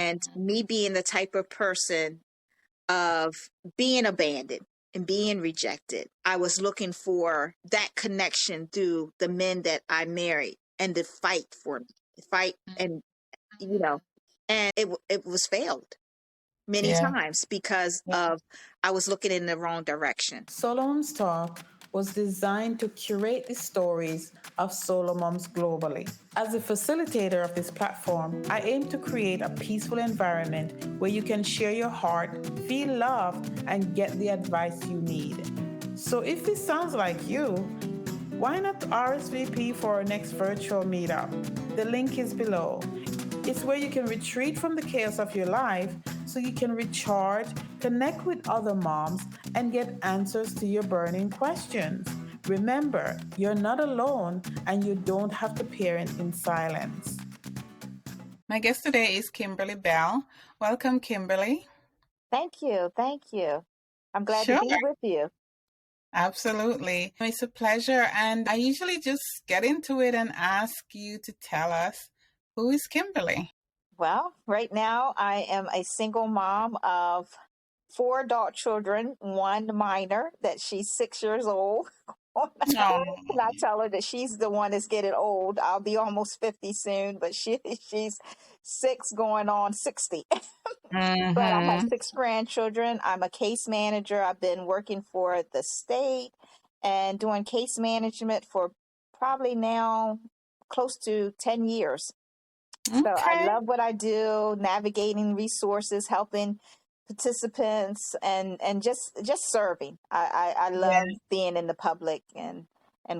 And me being the type of person of being abandoned and being rejected, I was looking for that connection through the men that I married and to fight for me, fight and, you know, and it was failed many Yeah. times because of I was looking in the wrong direction. SoloMoms Talk was designed to curate the stories of solo moms globally. As a facilitator of this platform, I aim to create a peaceful environment where you can share your heart, feel loved, and get the advice you need. So if this sounds like you, why not RSVP for our next virtual meetup? The link is below. It's where you can retreat from the chaos of your life so you can recharge, connect with other moms, and get answers to your burning questions. Remember, you're not alone and you don't have to parent in silence. My guest today is Kimberly Bell. Welcome, Kimberly. Thank you. Thank you. I'm glad Sure. to be with you. Absolutely. It's a pleasure. And I usually just get into it and ask you to tell us, who is Kimberly? Well, right now I am a single mom of 4 adult children, one minor that she's 6 years old. Oh, And I tell her that she's the one that's getting old. I'll be almost 50 soon, but she's 6 going on 60. But I have 6 grandchildren. I'm a case manager. I've been working for the state and doing case management for probably now close to 10 years. So I love what I do, navigating resources, helping participants, and just serving. I love being in the public and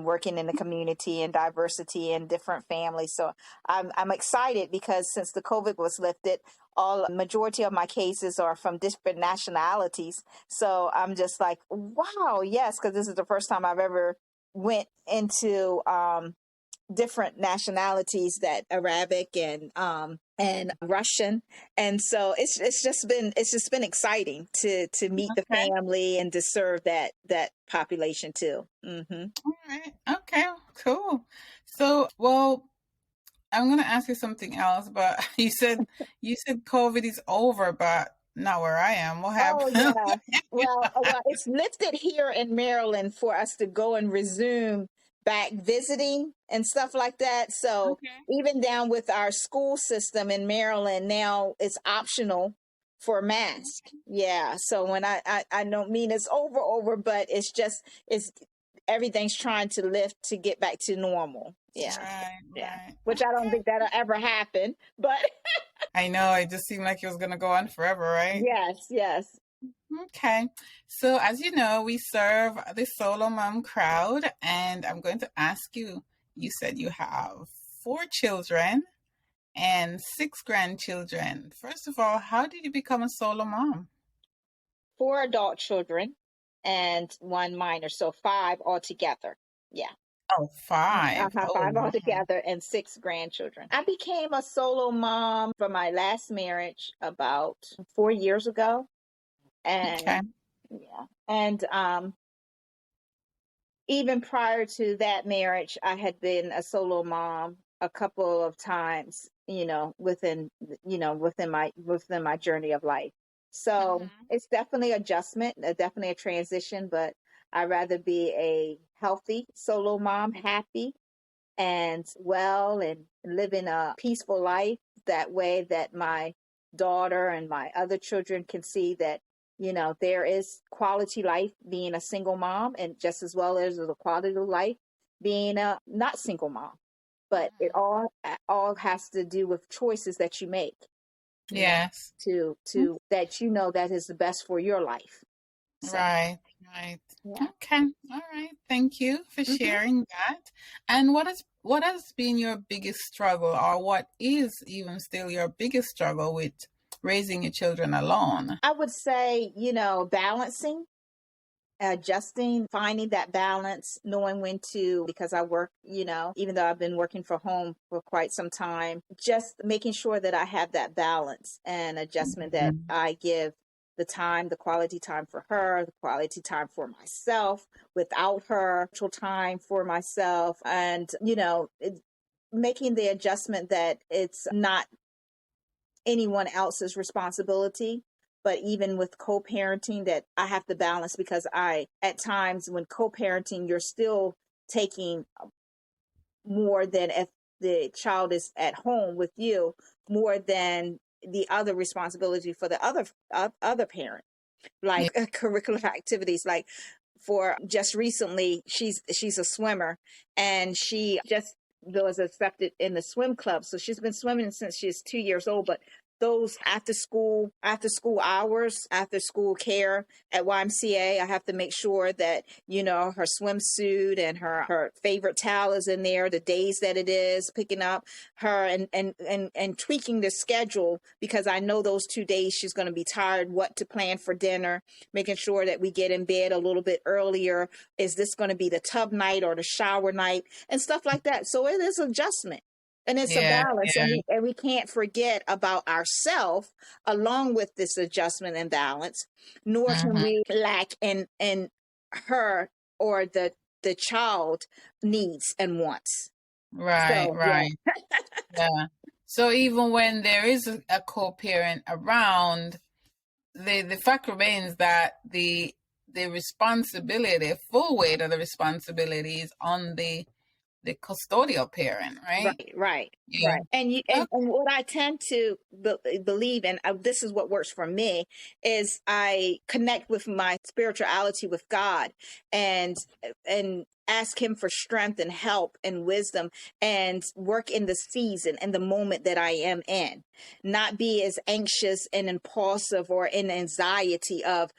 working in the community and diversity and different families. So I'm excited because since the COVID was lifted, majority of my cases are from different nationalities. So I'm just like, wow, yes, because this is the first time I've ever went into different nationalities, that Arabic and Russian, and so it's just been exciting to meet the family and to serve that population too. Mm-hmm. All right. Okay. Cool. So, well, I'm going to ask you something else, but you said COVID is over, but not where I am. What happened? Oh yeah. Well, it's lifted here in Maryland for us to go and resume back visiting and stuff like that. So even down with our school system in Maryland now, it's optional for mask. Yeah. So when I don't mean it's over, but it's everything's trying to lift to get back to normal. Yeah. Right. Which I don't think that'll ever happen, but I know, it just seemed like it was going to go on forever, right? Yes. Okay. So as you know, we serve the solo mom crowd, and I'm going to ask you, you said you have 4 children and 6 grandchildren. First of all, how did you become a solo mom? 4 adult children and 1 minor, so 5 altogether. Yeah. Oh, 5. 5 altogether and 6 grandchildren. I became a solo mom for my last marriage about 4 years ago. And even prior to that marriage, I had been a solo mom a couple of times, within my journey of life. So it's definitely adjustment, definitely a transition, but I'd rather be a healthy solo mom, happy and well, and living a peaceful life that way that my daughter and my other children can see that, there is quality life being a single mom, and just as well as the quality of life being a not single mom. But it all has to do with choices that you make. Yes. To that that is the best for your life. So, right. Yeah. Okay. All right. Thank you for sharing that. And what has been your biggest struggle, or what is even still your biggest struggle with raising your children alone? I would say, balancing, adjusting, finding that balance, knowing when to, because I work, even though I've been working from home for quite some time, just making sure that I have that balance and adjustment, that I give the time, the quality time for her, the quality time for myself without her, actual time for myself, and, making the adjustment that it's not anyone else's responsibility. But even with co-parenting, that I have to balance, because at times when co-parenting, you're still taking more than if the child is at home with you, more than the other responsibility for the other parent, like curricular activities. Like, for just recently, she's a swimmer, and she just was accepted in the swim club. So she's been swimming since she's 2 years old. But those after school hours, after school care at YMCA, I have to make sure that, her swimsuit and her favorite towel is in there, the days that it is, picking up her and tweaking the schedule, because I know those 2 days she's going to be tired, what to plan for dinner, making sure that we get in bed a little bit earlier. Is this going to be the tub night or the shower night, and stuff like that. So it is adjustment. And it's a balance, and we can't forget about ourselves along with this adjustment and balance, nor can we lack in her or the child needs and wants. Right, So, right. Yeah. So even when there is a co-parent around, the fact remains that the responsibility, full weight of the responsibility is on the custodial parent, right? Right. Yeah. And what I tend to believe, and this is what works for me, is I connect with my spirituality with God, and ask him for strength and help and wisdom, and work in the season and the moment that I am in, not be as anxious and impulsive or in anxiety of,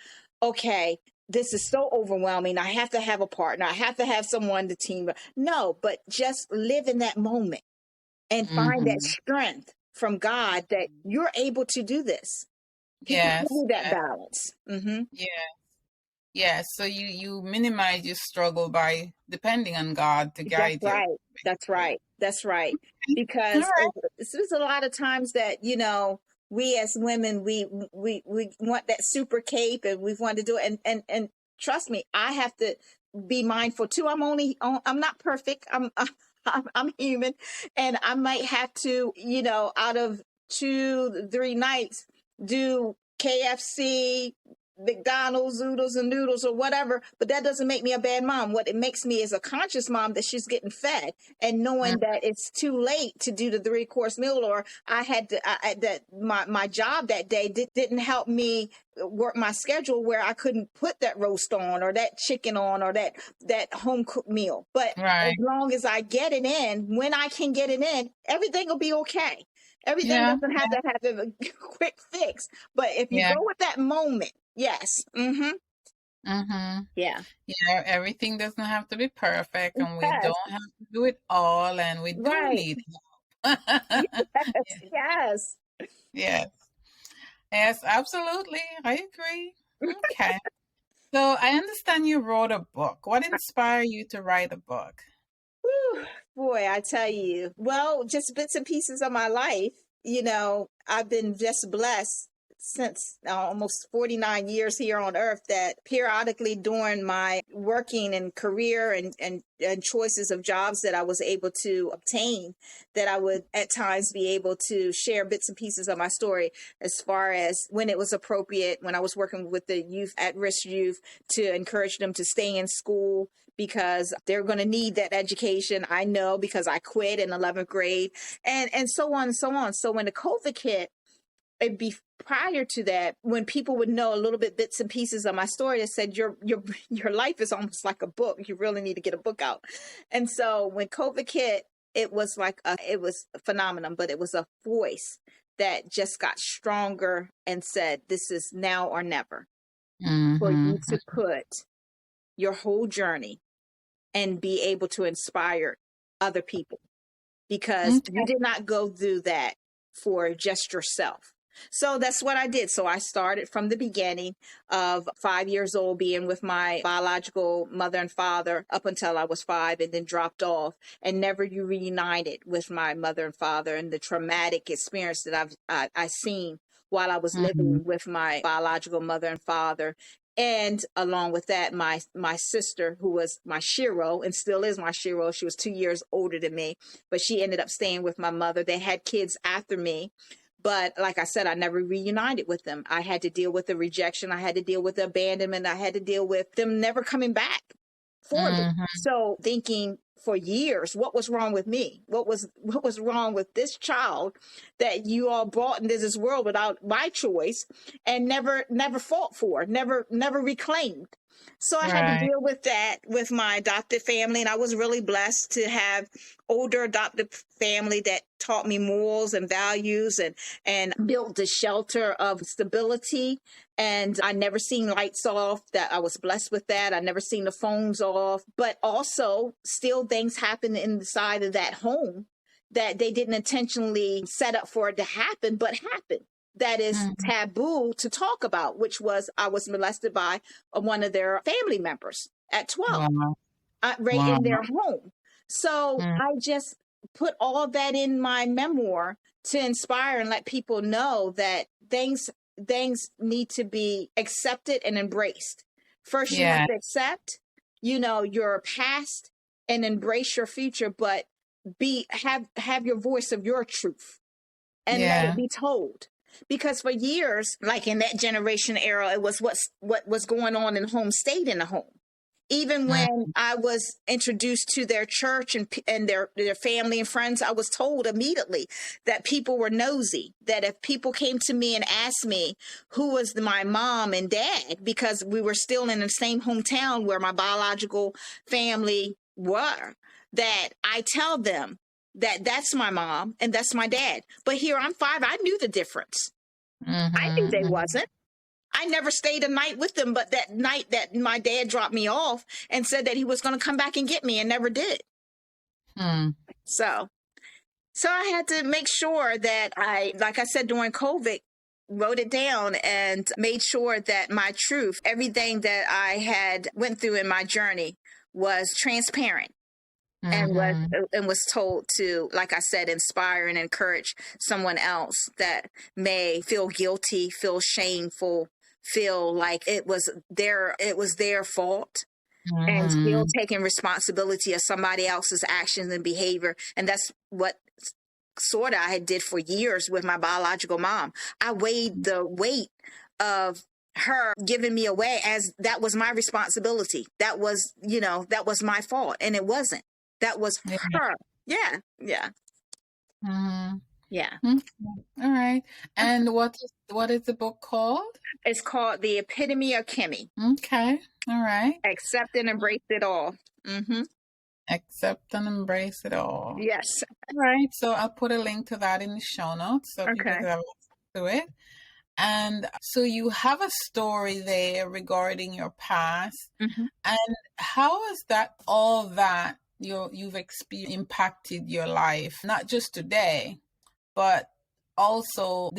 okay, this is so overwhelming, I have to have a partner, I have to have someone to team. No, but just live in that moment and find that strength from God that you're able to do this. He can give you that balance. Yeah. So you minimize your struggle by depending on God to guide you. That's right. Because there's a lot of times that, we as women, we want that super cape, and we want to do it. And trust me, I have to be mindful too. I'm not perfect. I'm human, and I might have to, out of 2-3 nights, do KFC, McDonald's, oodles and noodles, or whatever. But that doesn't make me a bad mom. What it makes me is a conscious mom, that she's getting fed, and knowing that it's too late to do the 3-course meal, or I had to, that my job that day didn't help me work my schedule, where I couldn't put that roast on, or that chicken on, or that home cooked meal. But as long as I get it in, when I can get it in, everything will be okay. Everything doesn't have to have a quick fix. But if you go with that moment, yes. Yeah. Everything doesn't have to be perfect, and we don't have to do it all, and we do need help. Yes, absolutely. I agree. Okay. So I understand you wrote a book. What inspired you to write a book? Whew, boy, I tell you, well, just bits and pieces of my life. I've been just blessed since almost 49 years here on earth, that periodically during my working and career and choices of jobs that I was able to obtain, that I would at times be able to share bits and pieces of my story, as far as when it was appropriate, when I was working with the youth, at-risk youth, to encourage them to stay in school, because they're going to need that education. I know, because I quit in 11th grade, and so on and so on. So when the COVID hit, it'd be prior to that, when people would know a little bit, bits and pieces of my story, that said, your life is almost like a book. You really need to get a book out. And so when COVID hit, it was like it was a phenomenon, but it was a voice that just got stronger and said, this is now or never, for you to put your whole journey and be able to inspire other people, because you did not go through that for just yourself. So that's what I did. So I started from the beginning of 5 years old, being with my biological mother and father up until I was 5, and then dropped off and never reunited with my mother and father, and the traumatic experience that I've seen while I was living with my biological mother and father. And along with that, my sister, who was my shero and still is my shero, she was 2 years older than me, but she ended up staying with my mother. They had kids after me. But like I said, I never reunited with them. I had to deal with the rejection. I had to deal with the abandonment. I had to deal with them never coming back for me. So thinking for years, what was wrong with me? What was wrong with this child that you all brought into this world without my choice and never fought for, never reclaimed. So I had to deal with that with my adopted family. And I was really blessed to have older adopted family that taught me morals and values and built the shelter of stability. And I never seen lights off. That I was blessed with that. I never seen the phones off. But also still things happen inside of that home that they didn't intentionally set up for it to happen, but happened. That is taboo to talk about, which was I was molested by one of their family members at 12, in their home. So I just put all that in my memoir to inspire and let people know that things need to be accepted and embraced. First, you have to accept, your past and embrace your future, but have your voice of your truth and let it be told. Because for years, like in that generation era, it was what was going on in home stayed in the home. Even when I was introduced to their church and their family and friends, I was told immediately that people were nosy, that if people came to me and asked me who was my mom and dad, because we were still in the same hometown where my biological family were, that I tell them that that's my mom and that's my dad. But here I'm 5. I knew the difference. I knew they wasn't. I never stayed a night with them, but that night that my dad dropped me off and said that he was going to come back and get me and never did. So I had to make sure that like I said, during COVID, wrote it down and made sure that my truth, everything that I had went through in my journey was transparent. And was told to, like I said, inspire and encourage someone else that may feel guilty, feel shameful, feel like it was their fault, and still taking responsibility of somebody else's actions and behavior. And that's what sort of I did for years with my biological mom. I weighed the weight of her giving me away as that was my responsibility. That was, that was my fault, and it wasn't. That was her. Yeah. Yeah. All right. And what is the book called? It's called The Epitome of Kimmy. Okay. All right. Accept and embrace it all. Accept and embrace it all. Yes. All right. So I'll put a link to that in the show notes so people can have access to it. And so you have a story there regarding your past. And how has all that you've experienced impacted your life, not just today, but also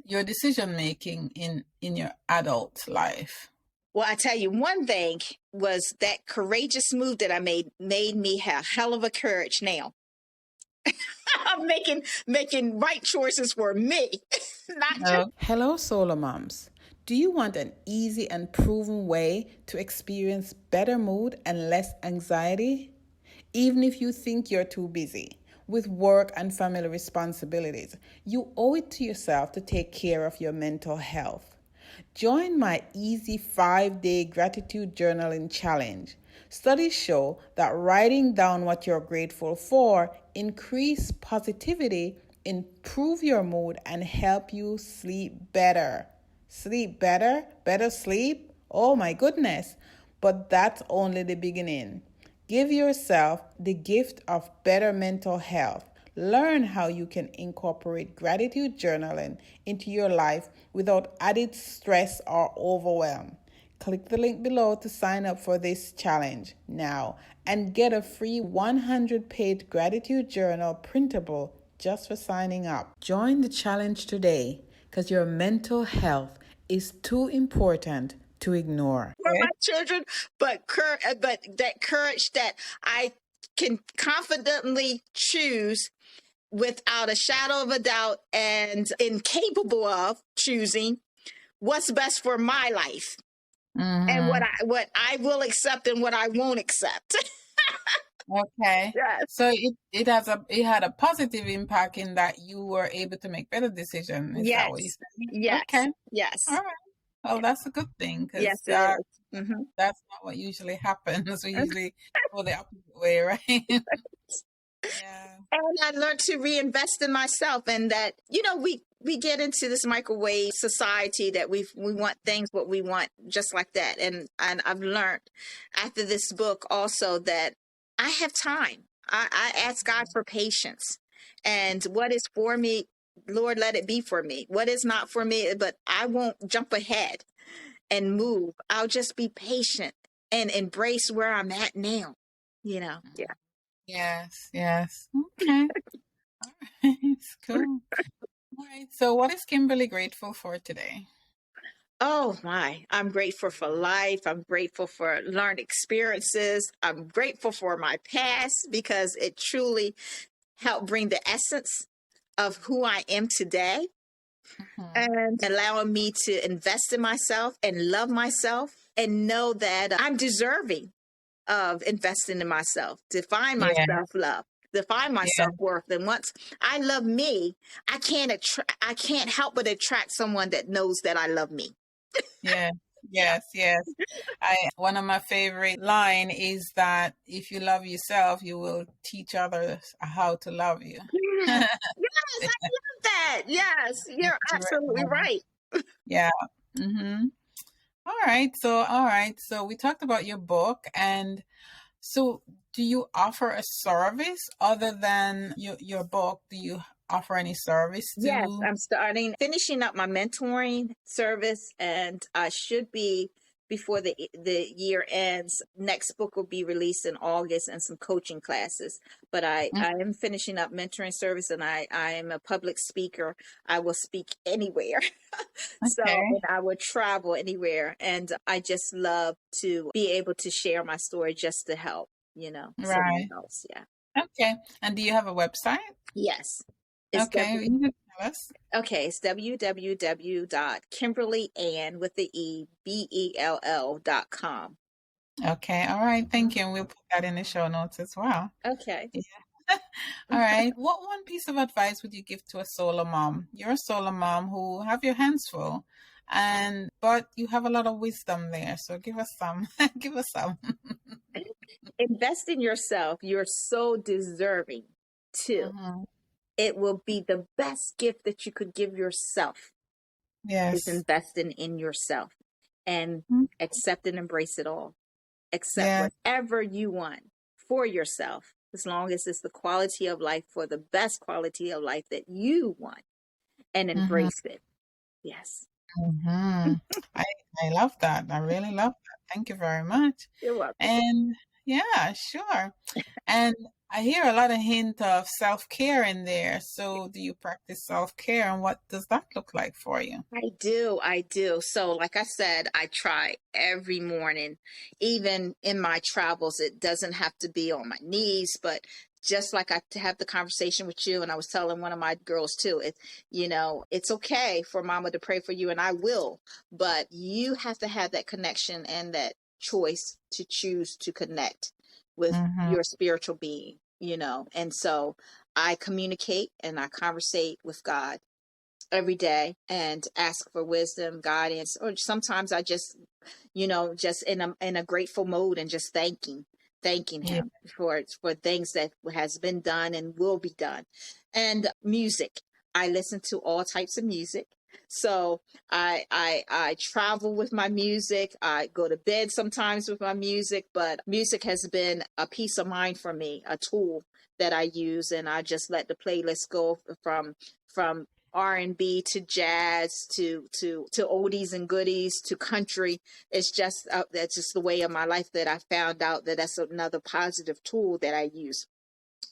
your decision making in your adult life? Well, I tell you, one thing was that courageous move that I made me have hell of a courage now. I'm making right choices for me, not just. Hello, SoloMoms. Do you want an easy and proven way to experience better mood and less anxiety? Even if you think you're too busy with work and family responsibilities, you owe it to yourself to take care of your mental health. Join my easy 5-day gratitude journaling challenge. Studies show that writing down what you're grateful for increase positivity, improve your mood, and help you sleep better. Sleep better? Better sleep? Oh my goodness. But that's only the beginning. Give yourself the gift of better mental health. Learn how you can incorporate gratitude journaling into your life without added stress or overwhelm. Click the link below to sign up for this challenge now and get a free 100-page gratitude journal printable just for signing up. Join the challenge today because your mental health is too important to ignore. For my children, but that courage that I can confidently choose without a shadow of a doubt and incapable of choosing what's best for my life and what I will accept and what I won't accept. Okay. Yes. So it had a positive impact in that you were able to make better decisions. Is that what you Yes. said? Yes. Okay. All Yes. right. Well, that's a good thing Yes, because it is. that's not what usually happens. We usually go the opposite way, right? Yeah. And I learned to reinvest in myself, and that, we get into this microwave society that we want things what we want just like that. And I've learned after this book also that I have time. I ask God for patience, and what is for me, Lord, let it be for me. What is not for me, but I won't jump ahead and move. I'll just be patient and embrace where I'm at now. Yeah. Yes. Yes. Okay. All right. It's cool. All right. So, what is Kimberly grateful for today? Oh my, I'm grateful for life. I'm grateful for learned experiences. I'm grateful for my past because it truly helped bring the essence of who I am today, Mm-hmm. and allowing me to invest in myself and love myself and know that I'm deserving of investing in myself, to find my Yeah. self-love, to find my Yeah. self-worth. And once I love me, I can't help but attract someone that knows that I love me. Yeah. Yes. Yes. One of my favorite line is that if you love yourself, you will teach others how to love you. Yes, yes, I love that. Yes, you're absolutely right. Yeah. Mm-hmm. All right. So we talked about your book, and so do you offer a service other than your book? Do you offer any service Yes, to? I'm finishing up my mentoring service, and I should be before the year ends. Next book will be released in August, and some coaching classes. But Mm, I am finishing up mentoring service, and I am a public speaker. I will speak anywhere. So, okay. and I will travel anywhere, and I just love to be able to share my story just to help, someone Right. else. Yeah. Okay. And do you have a website? Yes. It's Okay. You can tell us. Okay, it's www.kimberlyann with the BELL.com. Okay. All right. Thank you. And we'll put that in the show notes as well. Okay. Yeah. All right. What one piece of advice would you give to a solo mom? You're a solo mom who have your hands full, but you have a lot of wisdom there. So give us some. Give us some. Invest in yourself. You're so deserving too. Mhm. It will be the best gift that you could give yourself, is Yes. investing in yourself, and Mm, accept and embrace it all. Accept yes. whatever you want for yourself, as long as it's the quality of life, for the best quality of life that you want, and Hmm. embrace it. Yes. Hmm. I I love that. I really love that. Thank you very much. You're welcome. And yeah, sure. And I hear a lot of hint of self-care in there. So do you practice self-care, and what does that look like for you? I do. I do. So, like I said, I try every morning, even in my travels. It doesn't have to be on my knees, but just like I to have the conversation with you, and I was telling one of my girls too, it's okay for mama to pray for you, and I will, but you have to have that connection and that choice to choose to connect with Mm-hmm. your spiritual being. And so I communicate and I conversate with God every day and ask for wisdom, guidance, or sometimes I just, just in a grateful mode, and just thanking Yeah. him for things that has been done and will be done. And music. I listen to all types of music. So I travel with my music. I go to bed sometimes with my music, but music has been a peace of mind for me, a tool that I use, and I just let the playlist go from R&B to jazz to oldies and goodies to country. It's just that's just the way of my life, that I found out that that's another positive tool that I use.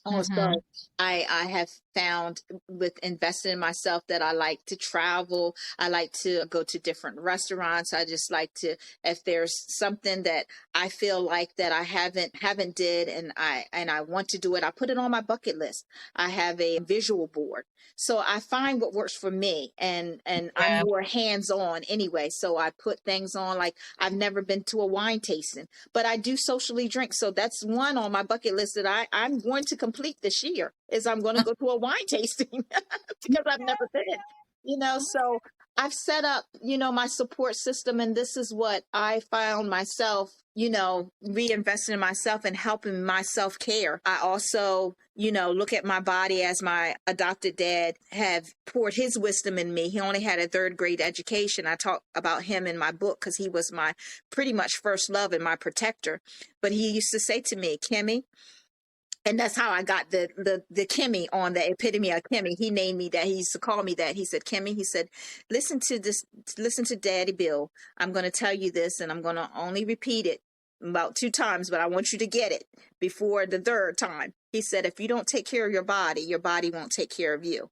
Mm-hmm. Also, I have found with investing in myself that I like to travel. I like to go to different restaurants. I just like to, if there's something that I feel like that I haven't did and I want to do it, I put it on my bucket list. I have a visual board. So I find what works for me, and I'm more hands-on anyway. So I put things on, like I've never been to a wine tasting, but I do socially drink. So that's one on my bucket list that I'm going to complete this year, is I'm going to go to a wine tasting because I've never been, so I've set up, my support system, and this is what I found myself, reinvesting in myself and helping my self-care. I also, look at my body as my adopted dad have poured his wisdom in me. He only had a 3rd grade education. I talk about him in my book because he was my pretty much first love and my protector. But he used to say to me, Kimmy, and that's how I got the Kimmy, on the epitome of Kimmy. He named me that. He used to call me that. He said, Kimmy, he said, listen to Daddy Bill. I'm going to tell you this, and I'm going to only repeat it about 2 times, but I want you to get it before the 3rd time. He said, if you don't take care of your body won't take care of you.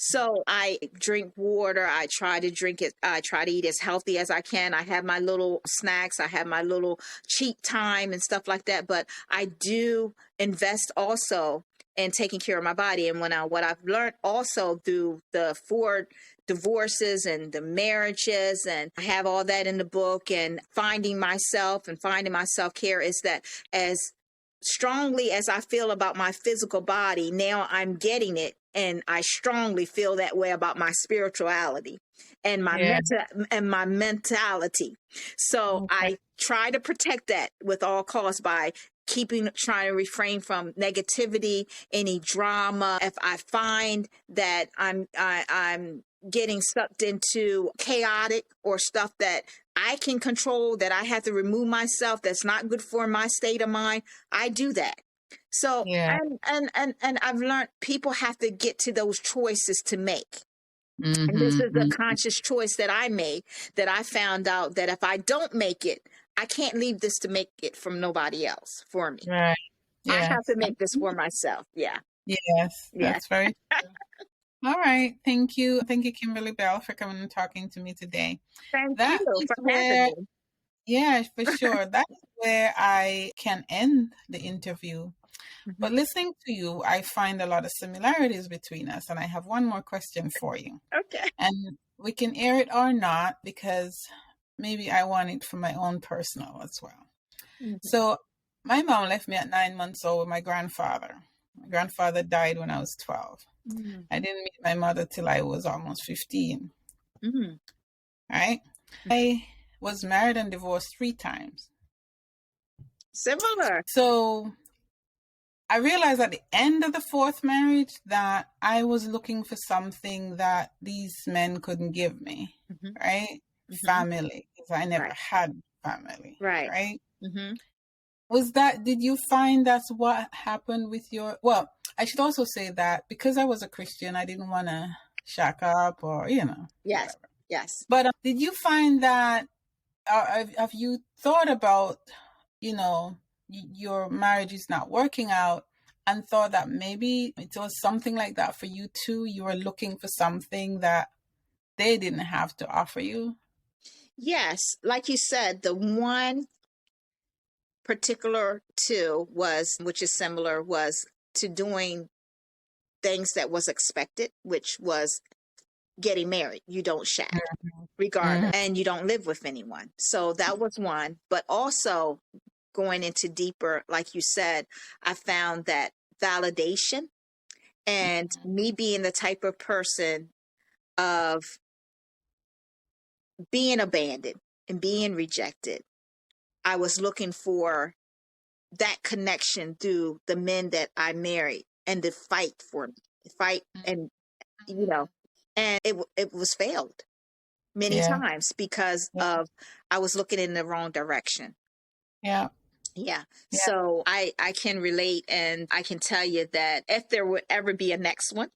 So I drink water. I try to drink it. I try to eat as healthy as I can. I have my little snacks. I have my little cheat time and stuff like that. But I do invest also in taking care of my body. And what I've learned also through the 4 divorces and the marriages, and I have all that in the book, and finding myself and finding my self-care, is that as strongly as I feel about my physical body, now I'm getting it. And I strongly feel that way about my spirituality and my mentality. So I try to protect that with all costs by trying to refrain from negativity, any drama. If I find that I'm getting sucked into chaotic or stuff that I can control, that I have to remove myself, that's not good for my state of mind, I do that. So, and I've learned people have to get to those choices to make. And this is a conscious choice that I made, that I found out that if I don't make it, I can't leave this to make it from nobody else for me. Right. I have to make this for myself. Yeah. Yes. That's very true. All right. Thank you. Thank you, Kimberly Bell, for coming and talking to me today. Thank you for having me. Yeah, for sure. That's where I can end the interview. But listening to you, I find a lot of similarities between us. And I have one more question for you. Okay. And we can air it or not, because maybe I want it for my own personal as well. So my mom left me at 9 months old with my grandfather. My grandfather died when I was 12. I didn't meet my mother till I was almost 15. Right? I was married and divorced 3 times. Similar. So I realized at the end of the 4th marriage that I was looking for something that these men couldn't give me, right? Family, because I never had family, right? Did you find that's what happened with well, I should also say that because I was a Christian, I didn't want to shack up or, Yes. Whatever. Yes. But did you find that, have you thought about, your marriage is not working out, and thought that maybe it was something like that for you too? You were looking for something that they didn't have to offer you? Yes. Like you said, the one particular which is similar, was to doing things that was expected, which was getting married. You don't shack regardless, and you don't live with anyone. So that was one. But also going into deeper, like you said, I found that validation, and me being the type of person of being abandoned and being rejected, I was looking for that connection through the men that I married, and the fight and and it was failed many times because of I was looking in the wrong direction. Yeah. So I can relate, and I can tell you that if there would ever be a next one,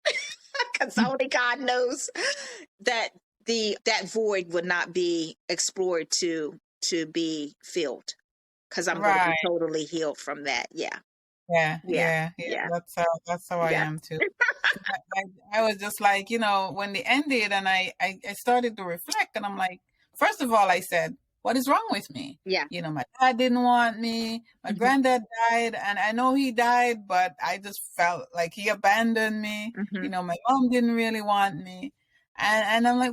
because only God knows, that that void would not be explored to be filled, because I'm going to be totally healed from that. Yeah. Yeah. That's how I am too. I was just like, when they ended, and I started to reflect, and I'm like, first of all, I said, what is wrong with me? Yeah. My dad didn't want me. My granddad died, and I know he died, but I just felt like he abandoned me. My mom didn't really want me. And I'm like,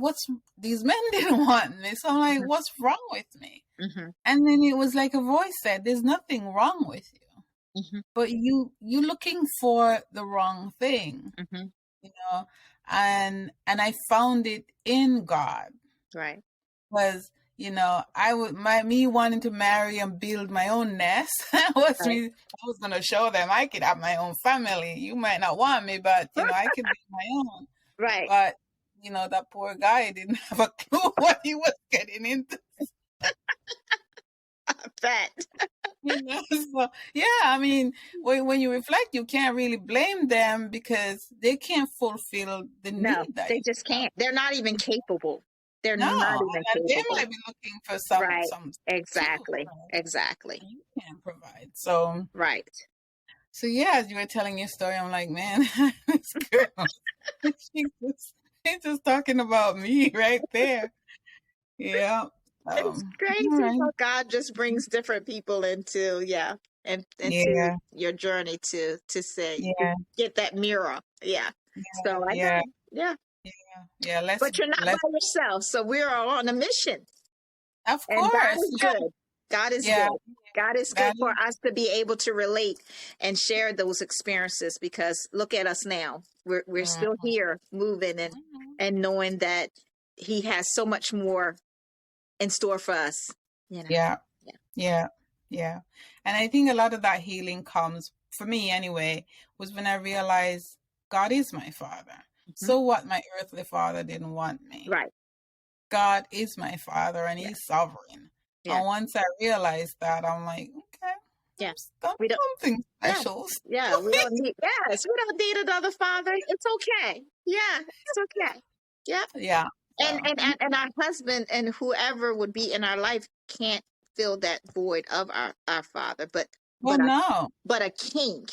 these men didn't want me. So I'm like, what's wrong with me? And then it was like a voice said, there's nothing wrong with you. But you're looking for the wrong thing, and I found it in God. Right. Was, me wanting to marry and build my own nest was me. I was going to show them I could have my own family. You might not want me, but, I could build my own. Right. But, that poor guy didn't have a clue what he was getting into. I bet. So, I mean, when you reflect, you can't really blame them because they can't fulfill the need that they just can't. They're not even capable. They're not even capable. They might be looking for some. Exactly. Exactly. You can't provide. So right. So as you were telling your story, I'm like, man, this girl, she's just talking about me right there. Yeah. It's crazy how God just brings different people into into your journey to say get that mirror. So I know. But you're not by yourself, so we're all on a mission. Of course. And God is good. God is good. God is good for us to be able to relate and share those experiences, because look at us now. We're still here moving and knowing that He has so much more in store for us. Yeah. And I think a lot of that healing comes, for me anyway, was when I realized God is my Father. So what my earthly father didn't want me. Right. God is my Father, and He's sovereign. And once I realized that, I'm like, okay, we don't something special. We don't need. We don't need another father. It's okay. It's okay. Yeah. And our husband and whoever would be in our life can't fill that void of our father, but a king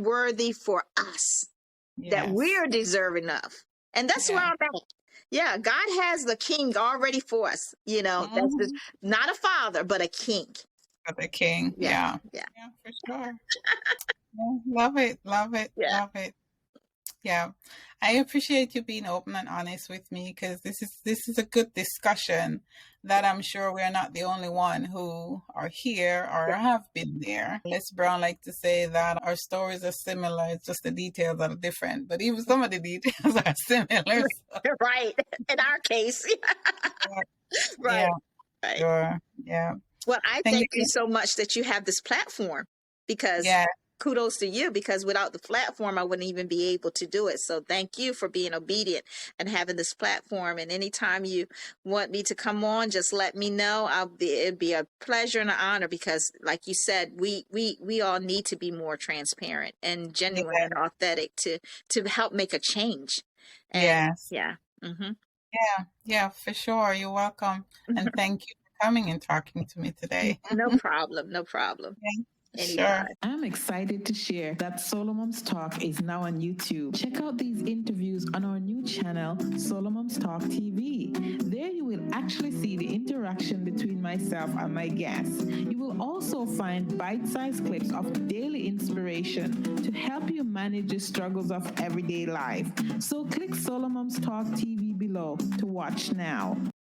worthy for us, that we're deserving of. And that's where I'm at. God has the king already for us. That's not a father, but a king. But a king. Yeah, for sure. Love it. Love it. Yeah, I appreciate you being open and honest with me, because this is a good discussion that I'm sure we're not the only one who are here or have been there. Les Brown like to say that our stories are similar, it's just the details are different, but even some of the details are similar. Right, in our case. Right. Sure. Yeah. Well, I thank you so much that you have this platform, because kudos to you, because without the platform, I wouldn't even be able to do it. So thank you for being obedient and having this platform. And anytime you want me to come on, just let me know. It'd be a pleasure and an honor, because like you said, we all need to be more transparent and genuine and authentic to help make a change. And, Yeah, for sure. You're welcome. And thank you for coming and talking to me today. No problem. Sure. I'm excited to share that SoloMoms Talk is now on YouTube. Check out these interviews on our new channel, SoloMoms Talk TV. There you will actually see the interaction between myself and my guests. You will also find bite-sized clips of daily inspiration to help you manage the struggles of everyday life. So click SoloMoms Talk TV below to watch now.